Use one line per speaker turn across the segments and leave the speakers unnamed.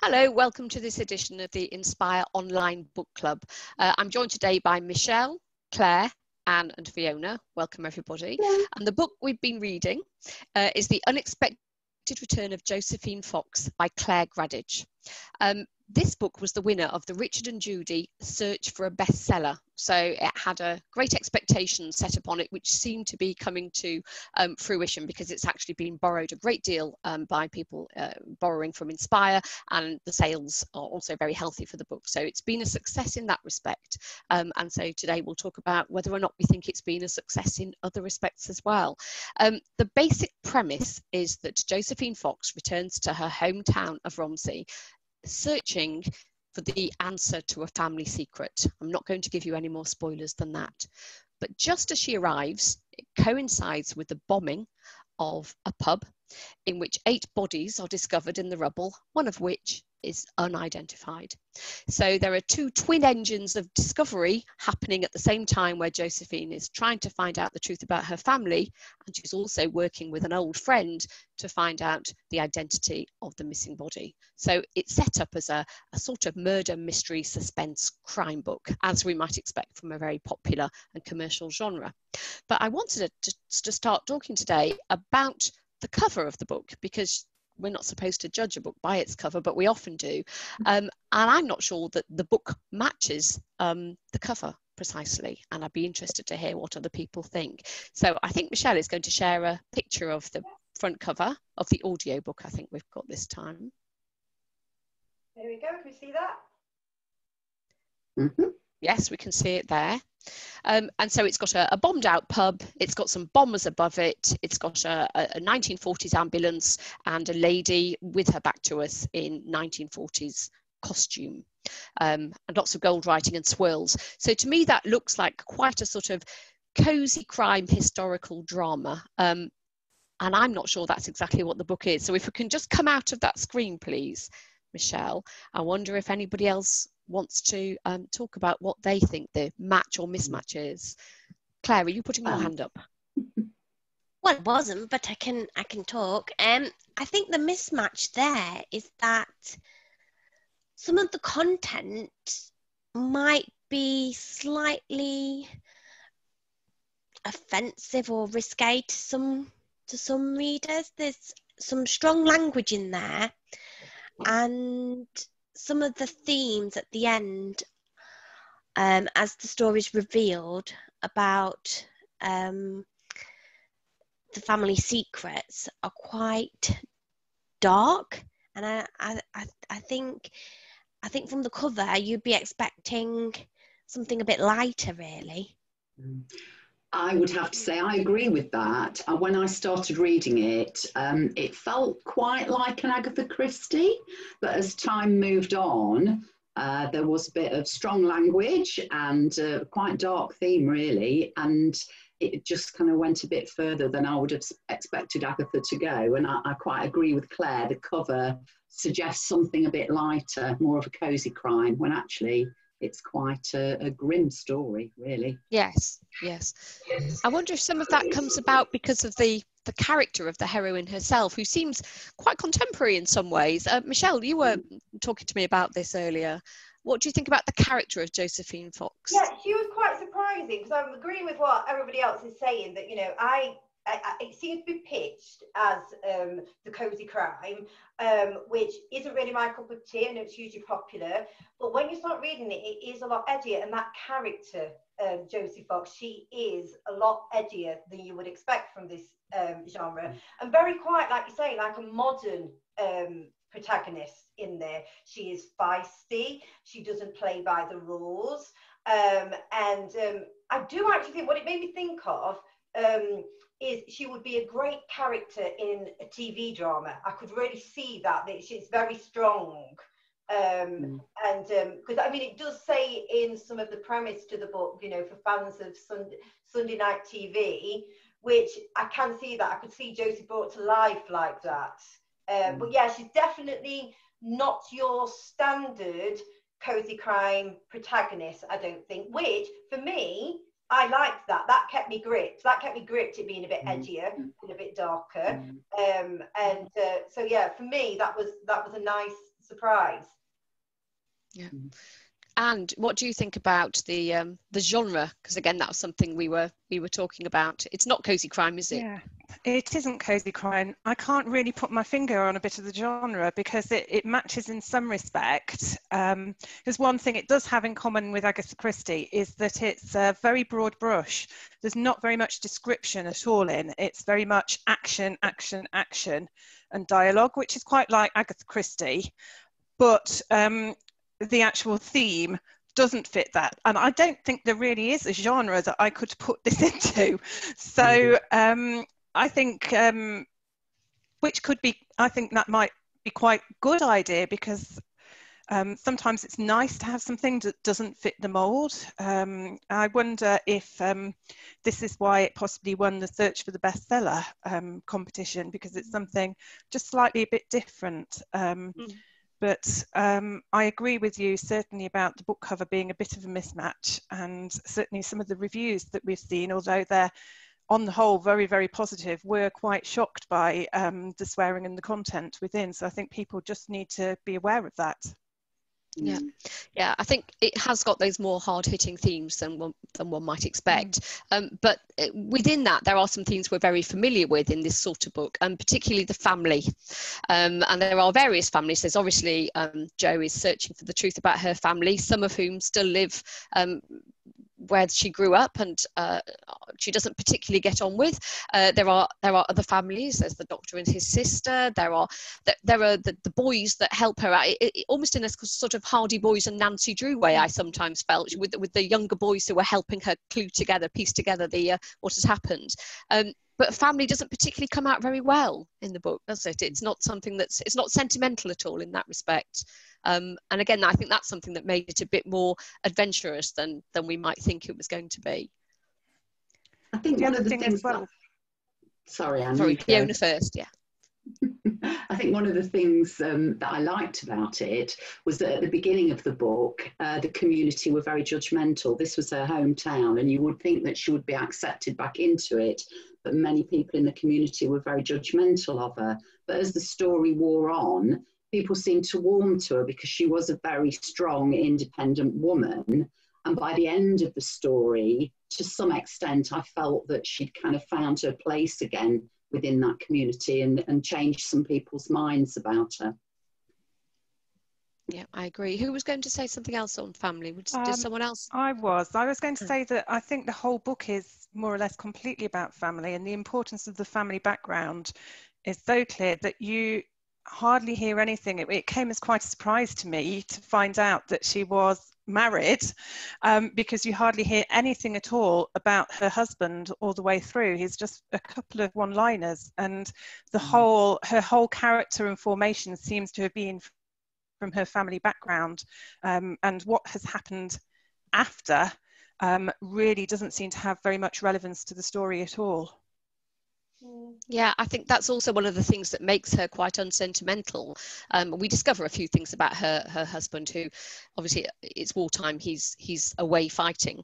Hello, welcome to this edition of the Inspire Online Book Club. I'm joined today by Michelle, Claire, Anne and Fiona. Welcome everybody.
Hello.
And the book we've been reading is The Unexpected Return of Josephine Fox by Claire Gradidge. This book was the winner of the Richard and Judy Search for a Bestseller. So it had a great expectation set upon it, which seemed to be coming to fruition because it's actually been borrowed a great deal by people borrowing from Inspire, and the sales are also very healthy for the book. So it's been a success in that respect. And so today we'll talk about whether or not we think it's been a success in other respects as well. The basic premise is that Josephine Fox returns to her hometown of Romsey, searching for the answer to a family secret. I'm not going to give you any more spoilers than that. But just as she arrives, it coincides with the bombing of a pub in which 8 bodies are discovered in the rubble, one of which is unidentified. So there are 2 twin engines of discovery happening at the same time, where Josephine is trying to find out the truth about her family, and she's also working with an old friend to find out the identity of the missing body. So it's set up as a sort of murder mystery suspense crime book, as we might expect from a very popular and commercial genre. But I wanted to start talking today about the cover of the book, because we're not supposed to judge a book by its cover, but we often do. And I'm not sure that the book matches the cover precisely. And I'd be interested to hear what other people think. So I think Michelle is going to share a picture of the front cover of the audiobook I think we've got this time.
There we go. Can we see that?
Mm-hmm. Yes, we can see it there. And so it's got a bombed out pub, it's got some bombers above it, it's got a 1940s ambulance and a lady with her back to us in 1940s costume, and lots of gold writing and swirls. So to me that looks like quite a sort of cosy crime historical drama, and I'm not sure that's exactly what the book is. So if we can just come out of that screen please, Michelle. I wonder if anybody else wants to talk about what they think the match or mismatch is. Claire, are you putting your hand up?
Well, it wasn't, but I can talk. I think the mismatch there is that some of the content might be slightly offensive or risque to some readers. There's some strong language in there, and some of the themes at the end, as the story's revealed about the family secrets, are quite dark. And I think from the cover you'd be expecting something a bit lighter, really.
I would have to say I agree with that. When I started reading it, it felt quite like an Agatha Christie, but as time moved on, there was a bit of strong language and quite dark theme, really, and it just kind of went a bit further than I would have expected Agatha to go. And I quite agree with Claire. The cover suggests something a bit lighter, more of a cosy crime, when actually it's quite a grim story, really.
Yes. I wonder if some of that comes about because of the character of the heroine herself, who seems quite contemporary in some ways. Michelle, you were talking to me about this earlier. What do you think about the character of Josephine Fox?
Yeah, she was quite surprising, because I'm agreeing with what everybody else is saying, that, you know, it seems to be pitched as the cosy crime, which isn't really my cup of tea. I know it's hugely popular, but when you start reading it, it is a lot edgier. And that character, Josie Fox, she is a lot edgier than you would expect from this genre, and very quite, like you say, like a modern protagonist in there. She is feisty. She doesn't play by the rules, and I do actually think what it made me think of is she would be a great character in a TV drama. I could really see that she's very strong. And because I mean, it does say in some of the premise to the book, you know, for fans of Sunday night TV, which I can see that. I could see Josie brought to life like that. But yeah, she's definitely not your standard cozy crime protagonist, I don't think, which for me, I liked that. That kept me gripped. It being a bit edgier and a bit darker. So yeah, for me, that was a nice surprise.
Yeah. And what do you think about the genre? Because again, that was something we were talking about. It's not cozy crime, is it?
Yeah, it isn't cozy crime. I can't really put my finger on a bit of the genre because it matches in some respect. There's one thing it does have in common with Agatha Christie is that it's a very broad brush. There's not very much description at all in. It's very much action, action, action and dialogue, which is quite like Agatha Christie. But the actual theme doesn't fit that, and I don't think there really is a genre that I could put this into. So I think which could be, I think that might be quite a good idea, because sometimes it's nice to have something that doesn't fit the mold. I wonder if this is why it possibly won the Search for the Bestseller competition, because it's something just slightly a bit different. But I agree with you certainly about the book cover being a bit of a mismatch, and certainly some of the reviews that we've seen, although they're on the whole very, very positive, we're quite shocked by the swearing and the content within. So I think people just need to be aware of that.
Yeah, yeah, I think it has got those more hard-hitting themes than one might expect. But within that, there are some themes we're very familiar with in this sort of book, and particularly the family. And there are various families. There's obviously Jo is searching for the truth about her family, some of whom still live where she grew up, and she doesn't particularly get on with. There are other families. There's the doctor and his sister. There are the boys that help her out, almost in a sort of Hardy Boys and Nancy Drew way. I sometimes felt with the younger boys who were helping her piece together the what has happened. But family doesn't particularly come out very well in the book, does it? It's not something it's not sentimental at all in that respect. And again, I think that's something that made it a bit more adventurous than we might think it was going to be.
I think one of the things sorry, Anne.
Sorry, Fiona first, yeah.
I think one of the things that I liked about it was that at the beginning of the book, the community were very judgmental. This was her hometown, and you would think that she would be accepted back into it, but many people in the community were very judgmental of her. But as the story wore on, people seemed to warm to her because she was a very strong, independent woman. And by the end of the story, to some extent, I felt that she'd kind of found her place again within that community and changed some people's minds about her.
Yeah, I agree. Who was going to say something else on family? Did someone else?
I was going to say that I think the whole book is more or less completely about family, and the importance of the family background is so clear that you hardly hear anything. It came as quite a surprise to me to find out that she was married, because you hardly hear anything at all about her husband all the way through. He's just a couple of one-liners, and her whole character and formation seems to have been from her family background, and what has happened after really doesn't seem to have very much relevance to the story at all.
Yeah, I think that's also one of the things that makes her quite unsentimental. We discover a few things about her husband, who obviously it's wartime, he's away fighting,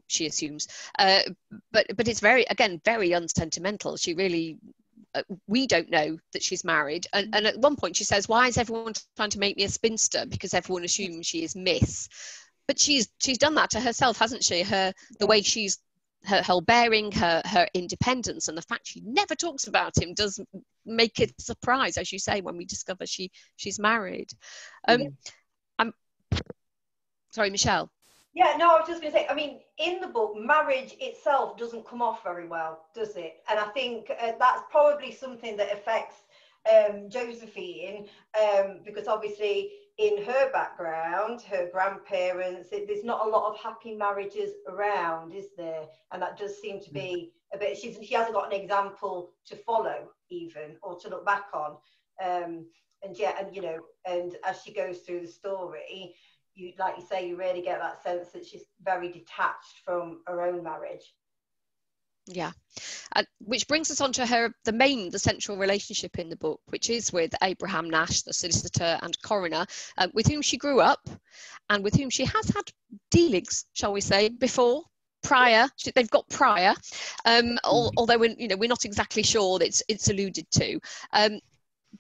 she assumes, but it's very unsentimental. She really we don't know that she's married, and at one point she says, why is everyone trying to make me a spinster, because everyone assumes she is Miss. But she's done that to herself, hasn't she? The way she's her whole bearing, her independence, and the fact she never talks about him does make it a surprise, as you say, when we discover she's married. I'm sorry, Michelle.
Yeah, no, I was just going to say, I mean, in the book, marriage itself doesn't come off very well, does it? And I think that's probably something that affects Josephine, because obviously in her background, her grandparents, there's not a lot of happy marriages around, is there? And that does seem to be a bit, she hasn't got an example to follow even, or to look back on. And as she goes through the story, like you say, you really get that sense that she's very detached from her own marriage.
Yeah, which brings us on to the central relationship in the book, which is with Abraham Nash, the solicitor and coroner, with whom she grew up and with whom she has had dealings, shall we say, before. They've got although we're not exactly sure that it's alluded to.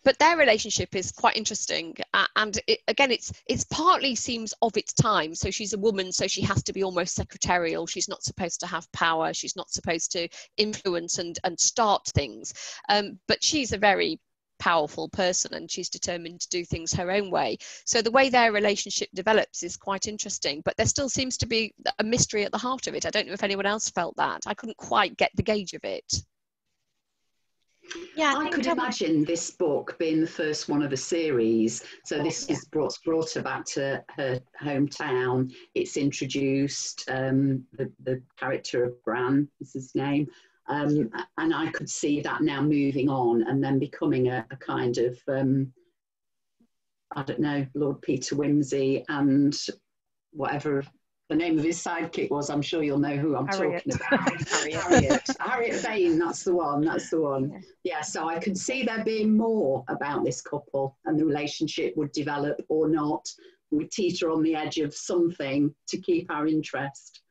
but their relationship is quite interesting, and again, it's partly seems of its time. So she's a woman, so she has to be almost secretarial. She's not supposed to have power. She's not supposed to influence and start things. But she's a very powerful person, and she's determined to do things her own way. So the way their relationship develops is quite interesting. But there still seems to be a mystery at the heart of it. I don't know if anyone else felt that. I couldn't quite get the gauge of it.
Yeah,
I could imagine this book being the first one of a series. So this is brought her back to her hometown. It's introduced the character of Bran is his name. And I could see that now moving on and then becoming a kind of, I don't know, Lord Peter Wimsey and whatever the name of his sidekick was. I'm sure you'll know who I'm talking about. Harriet Vane, that's the one. Yeah, so I could see there being more about this couple, and the relationship would develop or not. We'd teeter on the edge of something to keep our interest.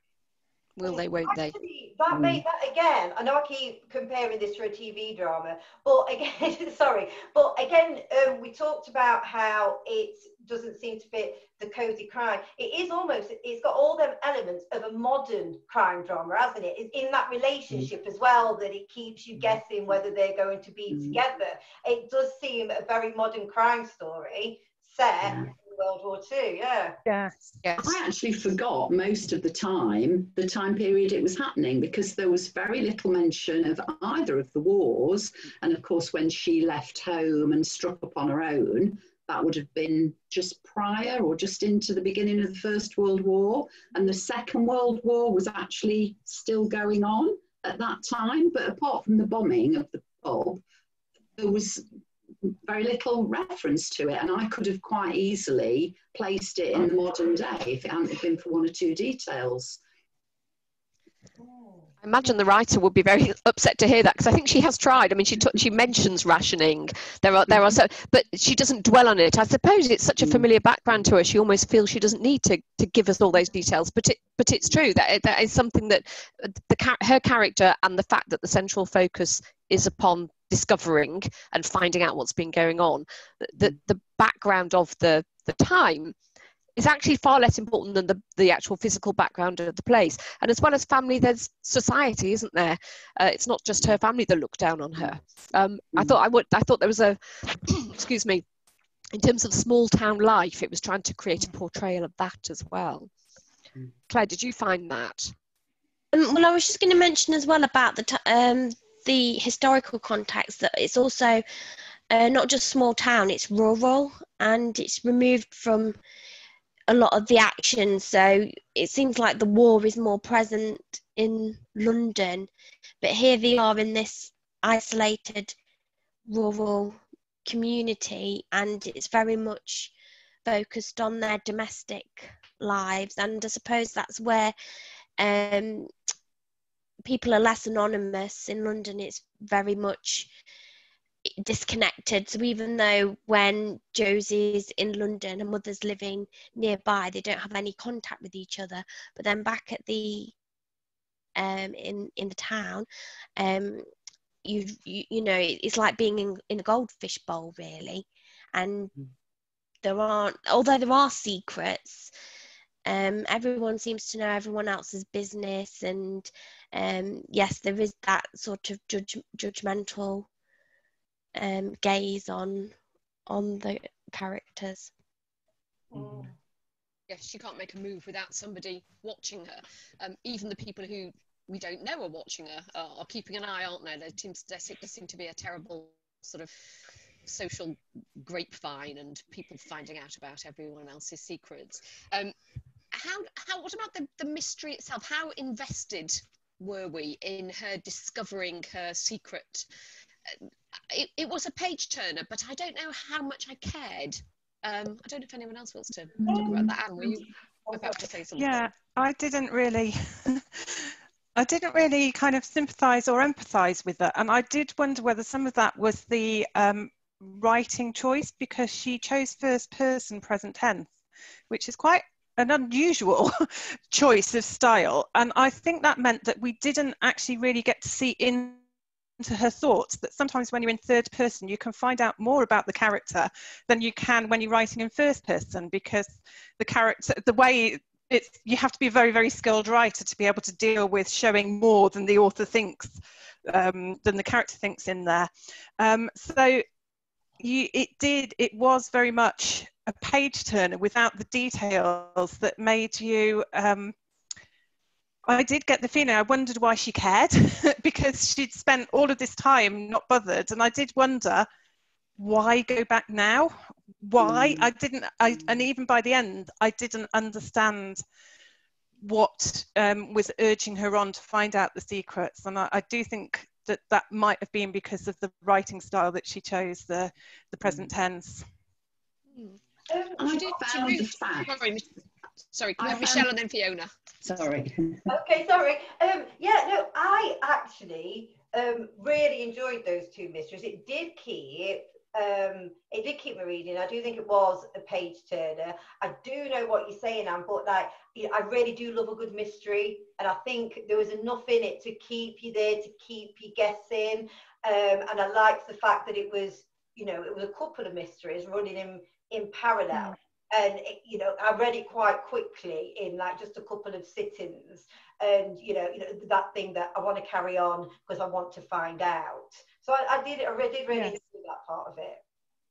Will they, won't they?
That made that again. I know I keep comparing this to a TV drama, but again, sorry, but again, we talked about how it doesn't seem to fit the cozy crime. It is almost, it's got all them elements of a modern crime drama, hasn't it? It's in that relationship as well, that it keeps you guessing whether they're going to be together. It does seem a very modern crime story set in World War II,
Yes.
I actually forgot most of the time period it was happening, because there was very little mention of either of the wars. And of course, when she left home and struck up on her own, that would have been just prior or just into the beginning of the First World War. And the Second World War was actually still going on at that time. But apart from the bombing of the pub, there was very little reference to it, and I could have quite easily placed it in the modern day if it hadn't been for one or two details.
I imagine the writer would be very upset to hear that, because I think she has tried. I mean, she mentions rationing. There are so, but she doesn't dwell on it. I suppose it's such a familiar background to her. She almost feels she doesn't need to give us all those details. But it's true that is something that her character, and the fact that the central focus is upon discovering and finding out what's been going on. The background of the time is actually far less important than the actual physical background of the place. And as well as family, there's society, isn't there? It's not just her family that look down on her. I thought there was a, excuse me, in terms of small town life, it was trying to create a portrayal of that as well. Claire, did you find that?
Well, I was just going to mention as well about the historical context, that it's also not just small town, it's rural, and it's removed from a lot of the action. So it seems like the war is more present in London, but here they are in this isolated rural community, and it's very much focused on their domestic lives. And I suppose that's where people are less anonymous. In London, it's very much disconnected. So even though when Josie's in London, her mother's living nearby, they don't have any contact with each other. But then back at the in the town, you know, it's like being in a goldfish bowl, really. And although there are secrets, everyone seems to know everyone else's business, and yes, there is that sort of judgmental gaze on the characters.
Yes, she can't make a move without somebody watching her. Even the people who we don't know are watching her are keeping an eye, aren't they? There seem to be a terrible sort of social grapevine, and people finding out about everyone else's secrets. What about the mystery itself? How invested were we in her discovering her secret? It was a page turner, but I don't know how much I cared. I don't know if anyone else wants to talk about that. Anne, were you about to say something?
Yeah, I didn't really kind of sympathise or empathise with it, and I did wonder whether some of that was the writing choice, because she chose first person present tense, which is quite an unusual choice of style, and I think that meant that we didn't actually really get to see into to her thoughts, that sometimes when you're in third person, you can find out more about the character than you can when you're writing in first person, because the character, the way it's, you have to be a very, very skilled writer to be able to deal with showing more than the author thinks, than the character thinks in there. So it was very much a page turner without the details that made you, I did get the feeling, I wondered why she cared, because she'd spent all of this time not bothered, and I did wonder, why go back now? Why? And even by the end, I didn't understand what was urging her on to find out the secrets. And I do think that might have been because of the writing style that she chose, the present tense.
Sorry, Michelle and then Fiona.
Sorry.
Okay, sorry. Yeah, no, I actually really enjoyed those two mysteries. It did keep me reading. I do think it was a page turner. I do know what you're saying, Anne, but like, I really do love a good mystery, and I think there was enough in it to keep you there, to keep you guessing. And I liked the fact that it was, it was a couple of mysteries running in parallel. And I read it quite quickly in like just a couple of sittings, and that thing that I want to carry on because I want to find out. So I did really enjoy that part of it.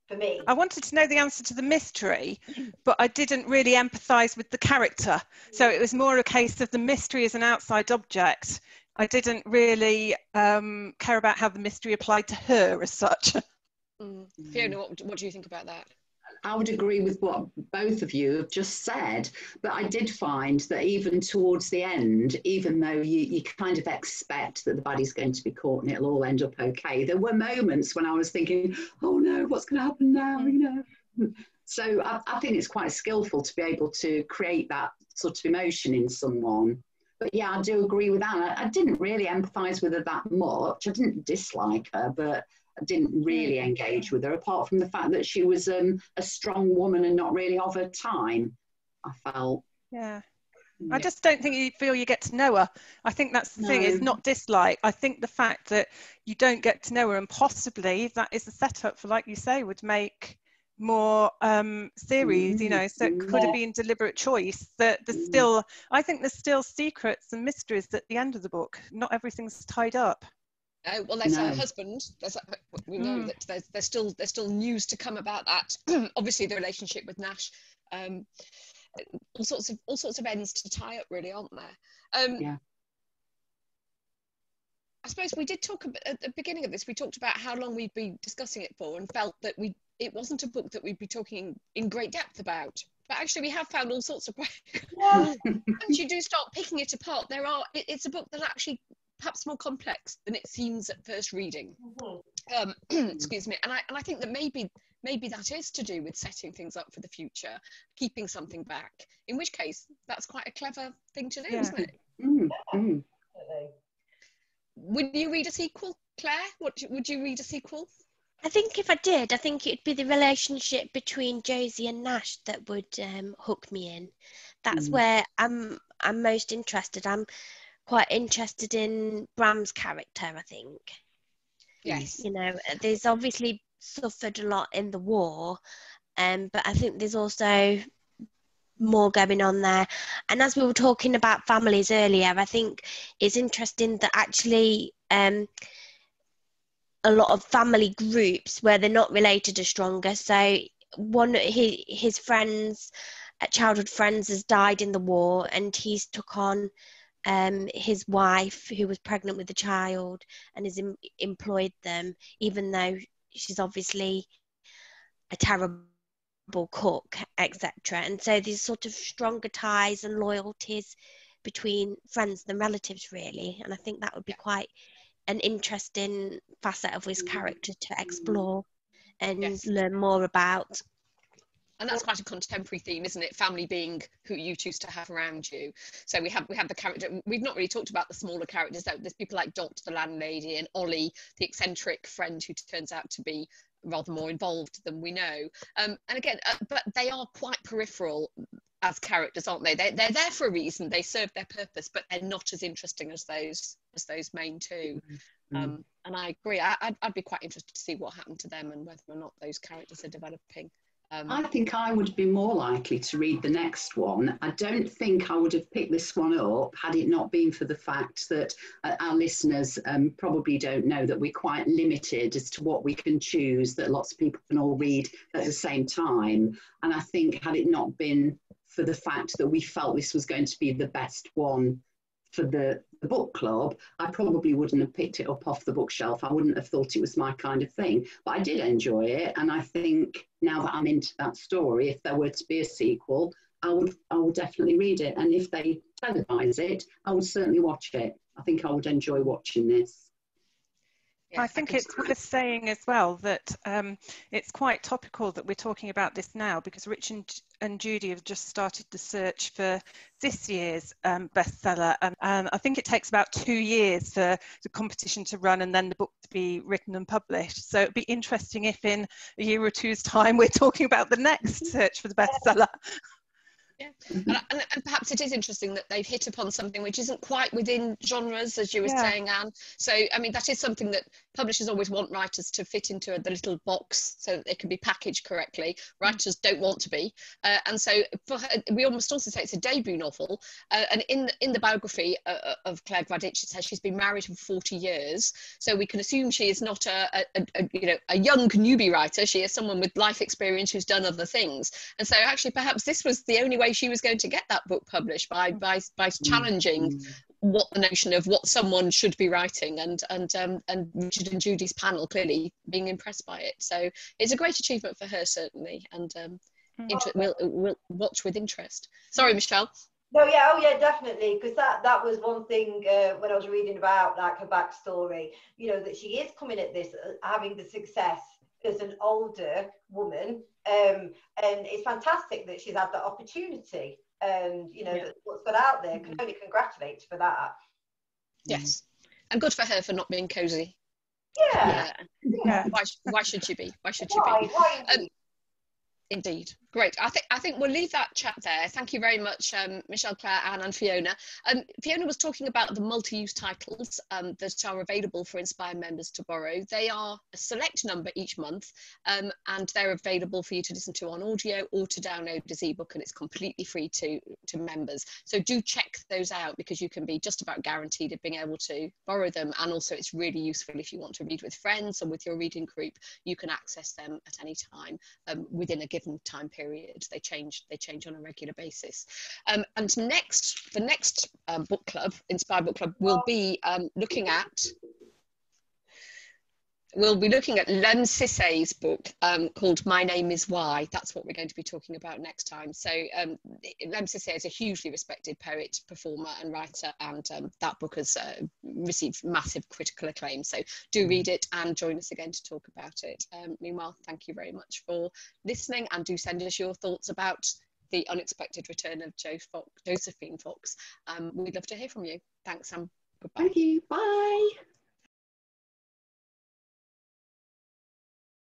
For me,
I wanted to know the answer to the mystery, but I didn't really empathise with the character. So it was more a case of the mystery as an outside object. I didn't really care about how the mystery applied to her as such.
Fiona, what do you think about that?
I would agree with what both of you have just said, but I did find that even towards the end, even though you kind of expect that the baddie's going to be caught and it'll all end up okay, there were moments when I was thinking, oh no, what's going to happen now, So I think it's quite skillful to be able to create that sort of emotion in someone. But yeah, I do agree with Anna. I didn't really empathise with her that much. I didn't dislike her, but I didn't really engage with her, apart from the fact that she was a strong woman and not really of her time, I felt.
Yeah. I just don't think you feel you get to know her. I think that's the thing, it's not dislike. I think the fact that you don't get to know her, and possibly that is a setup for, like you say, would make more series, so it could have been deliberate choice. That there's still, I think there's still secrets and mysteries at the end of the book. Not everything's tied up.
Well, there's her husband. We know that there's still news to come about that. Obviously, the relationship with Nash, all sorts of ends to tie up, really, aren't there? I suppose we did talk at the beginning of this. We talked about how long we'd be discussing it for, and felt that it wasn't a book that we'd be talking in great depth about. But actually, we have found all sorts of. Once you do start picking it apart, it's a book that actually, perhaps more complex than it seems at first reading. Excuse me. And I think that maybe that is to do with setting things up for the future, keeping something back, in which case that's quite a clever thing to do, isn't it? Would you read a sequel, Claire? Would you read a sequel?
I think if I did, I think it'd be the relationship between Josie and Nash that would hook me in. That's where I'm most interested. I'm quite interested in Bram's character, I think.
Yes.
There's obviously suffered a lot in the war, but I think there's also more going on there. And as we were talking about families earlier, I think it's interesting that actually a lot of family groups where they're not related are stronger. So one his friends, childhood friends, has died in the war, and he's took on his wife, who was pregnant with a child, and has employed them, even though she's obviously a terrible cook, etc. And so there's sort of stronger ties and loyalties between friends than relatives, really. And I think that would be quite an interesting facet of his character to explore and learn more about.
And that's quite a contemporary theme, isn't it? Family being who you choose to have around you. So we have the character. We've not really talked about the smaller characters. There's people like Dot, the landlady, and Ollie, the eccentric friend who turns out to be rather more involved than we know. And again, but they are quite peripheral as characters, aren't they? They're there for a reason. They serve their purpose, but they're not as interesting as those main two. And I agree. I'd be quite interested to see what happened to them and whether or not those characters are developing.
I think I would be more likely to read the next one. I don't think I would have picked this one up had it not been for the fact that our listeners probably don't know that we're quite limited as to what we can choose, that lots of people can all read at the same time. And I think had it not been for the fact that we felt this was going to be the best one for the book club, I probably wouldn't have picked it up off the bookshelf. I wouldn't have thought it was my kind of thing, but I did enjoy it. And I think now that I'm into that story, if there were to be a sequel, I would definitely read it. And if they televise it, I would certainly watch it. I think I would enjoy watching this.
I think it's worth saying as well that it's quite topical that we're talking about this now, because Richard and Judy have just started the search for this year's bestseller, and I think it takes about 2 years for the competition to run and then the book to be written and published. So it'd be interesting if in a year or two's time we're talking about the next search for the bestseller.
Yeah, and perhaps it is interesting that they've hit upon something which isn't quite within genres, as you were saying, Anne. So, I mean, that is something that publishers always want writers to fit into the little box so that they can be packaged correctly. Writers don't want to be. And so for her, we almost also say it's a debut novel. And in the biography of Claire Gradidge, it says she's been married for 40 years. So we can assume she is not a young newbie writer. She is someone with life experience who's done other things. And so actually, perhaps this was the only way she was going to get that book published, by challenging what the notion of what someone should be writing, and Richard and Judy's panel clearly being impressed by it. So it's a great achievement for her, certainly, and we'll watch with interest. Sorry, Michelle.
No, yeah, oh yeah, definitely, because that was one thing when I was reading about like her backstory, you know, that she is coming at this having the success as an older woman, and it's fantastic that she's had that opportunity, and you know that what's got out there, can only congratulate for that.
Yes, and good for her for not being cozy.
Yeah.
Why should she be? Why should she be?
Why
Indeed. Great. I think we'll leave that chat there. Thank you very much, Michelle, Claire, Anne and Fiona. Fiona was talking about the multi-use titles that are available for Inspire members to borrow. They are a select number each month, and they're available for you to listen to on audio or to download as ebook, and it's completely free to members. So do check those out, because you can be just about guaranteed of being able to borrow them, and also it's really useful if you want to read with friends or with your reading group. You can access them at any time within a given time period. They change on a regular basis. And the next book club, Inspire Book Club, will be looking at Lem Sisay's book called My Name Is Why. That's what we're going to be talking about next time. So Lem Sisay is a hugely respected poet, performer and writer, and that book has received massive critical acclaim. So do read it and join us again to talk about it. Meanwhile, thank you very much for listening, and do send us your thoughts about the unexpected return of Josephine Fox. We'd love to hear from you. Thanks, Sam. Goodbye.
Thank you. Bye.